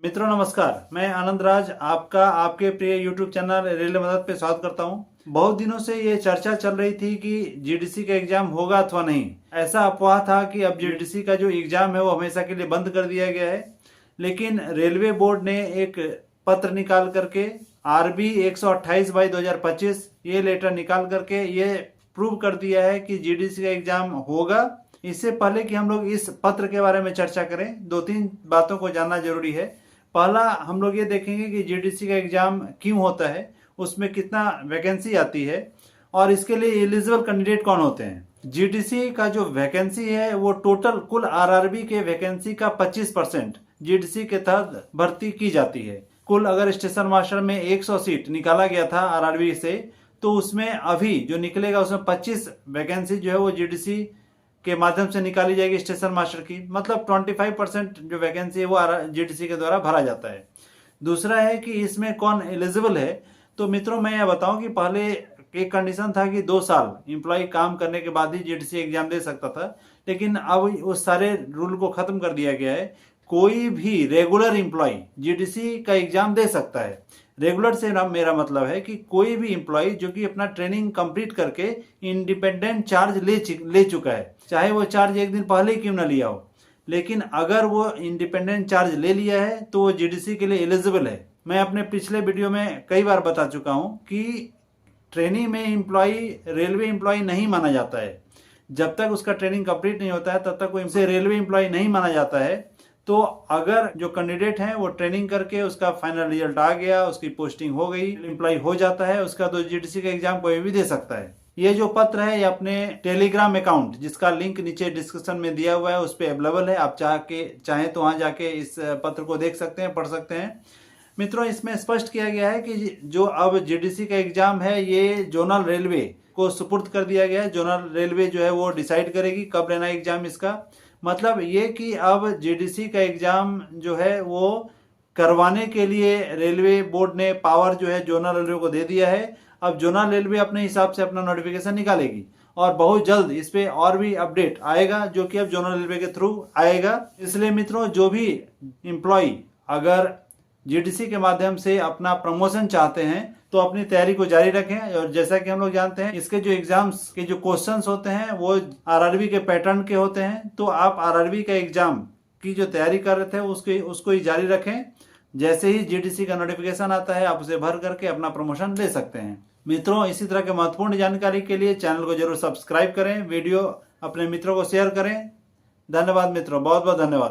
मित्रों नमस्कार, मैं आनंद राज आपका आपके प्रिय YouTube चैनल रेलवे मदद पे स्वागत करता हूं। बहुत दिनों से ये चर्चा चल रही थी कि जीडीसी का एग्जाम होगा अथवा नहीं। ऐसा अफवाह था कि अब जीडीसी का जो एग्जाम है वो हमेशा के लिए बंद कर दिया गया है, लेकिन रेलवे बोर्ड ने एक पत्र निकाल करके RB 128/2025 ये लेटर निकाल करके ये प्रूव कर दिया है कि जीडीसी का एग्जाम होगा। इससे पहले कि हम लोग इस पत्र के बारे में चर्चा करें, दो तीन बातों को जानना जरूरी है। पहला हम लोग ये देखेंगे कि जीडीसी का एग्जाम क्यों होता है, उसमें कितना वैकेंसी आती है और इसके लिए एलिजिबल कैंडिडेट कौन होते हैं। जीडीसी का जो वैकेंसी है वो टोटल कुल आरआरबी के वैकेंसी का 25% जीडीसी के तहत भर्ती की जाती है। कुल अगर स्टेशन मास्टर में 100 सीट निकाला गया था आरआरबी से, तो उसमें अभी जो निकलेगा उसमें 25 वैकेंसी जो है वो जीडीसी के माध्यम से निकाली जाएगी स्टेशन मास्टर की। मतलब 25% जो वैकेंसी है वो जीडीसी के द्वारा भरा जाता है। दूसरा है कि इसमें कौन एलिजिबल है। तो मित्रों मैं यह बताऊं कि पहले एक कंडीशन था कि 2 साल एम्प्लॉय काम करने के बाद ही जीडीसी एग्जाम दे सकता था, लेकिन अब उस सारे रूल को खत्म कर दिया गया है। कोई भी रेगुलर एम्प्लॉय जीडीसी का एग्जाम दे सकता है। रेगुलर से मेरा मतलब है कि कोई भी एम्प्लॉय जो कि अपना ट्रेनिंग कंप्लीट करके इंडिपेंडेंट चार्ज ले चुका है, चाहे वो चार्ज एक दिन पहले ही क्यों ना लिया हो, लेकिन अगर वो इंडिपेंडेंट चार्ज ले लिया है तो वो जीडीसी के लिए एलिजिबल है। मैं अपने पिछले वीडियो में कई बार बता चुका हूं कि ट्रेनिंग में एम्प्लॉय रेलवे एम्प्लॉय नहीं माना जाता है। जब तक उसका ट्रेनिंग कंप्लीट नहीं होता है तब तक वो रेलवे एम्प्लॉय नहीं माना जाता है। तो अगर जो कैंडिडेट हैं वो ट्रेनिंग करके उसका फाइनल रिजल्ट आ गया, उसकी पोस्टिंग हो गई, एम्प्लॉय हो जाता है, उसका तो जीडीसी का एग्जाम कोई भी दे सकता है। ये जो पत्र है ये अपने टेलीग्राम अकाउंट, जिसका लिंक नीचे डिस्क्रिप्शन में दिया हुआ है, उस पर अवेलेबल है। आप चाहें तो वहां जाके इस पत्र को देख सकते हैं, पढ़ सकते हैं। मित्रों इसमें स्पष्ट किया गया है कि जो अब जीडीसी का एग्जाम है ये जोनल रेलवे को सुपुर्द कर दिया गया है। जोनल रेलवे जो है वो डिसाइड करेगी कब लेना एग्जाम इसका। मतलब ये कि अब जीडीसी का एग्जाम जो है वो करवाने के लिए रेलवे बोर्ड ने पावर जो है जोनल रेलवे को दे दिया है। अब जोनल रेलवे अपने हिसाब से अपना नोटिफिकेशन निकालेगी और बहुत जल्द इस पे और भी अपडेट आएगा, जो कि अब जोनल रेलवे के थ्रू आएगा। इसलिए मित्रों जो भी एम्प्लॉय अगर जीडीसी के माध्यम से अपना प्रमोशन चाहते हैं तो अपनी तैयारी को जारी रखें। और जैसा कि हम लोग जानते हैं इसके जो एग्जाम्स के जो क्वेश्चंस होते हैं वो आरआरबी के पैटर्न के होते हैं। तो आप आरआरबी का एग्जाम की जो तैयारी कर रहे थे उसको ही जारी रखें। जैसे ही जीडीसी का नोटिफिकेशन आता है आप उसे भर करके अपना प्रमोशन ले सकते हैं। मित्रों इसी तरह के महत्वपूर्ण जानकारी के लिए चैनल को जरूर सब्सक्राइब करें, वीडियो अपने मित्रों को शेयर करें। धन्यवाद मित्रों, बहुत बहुत धन्यवाद।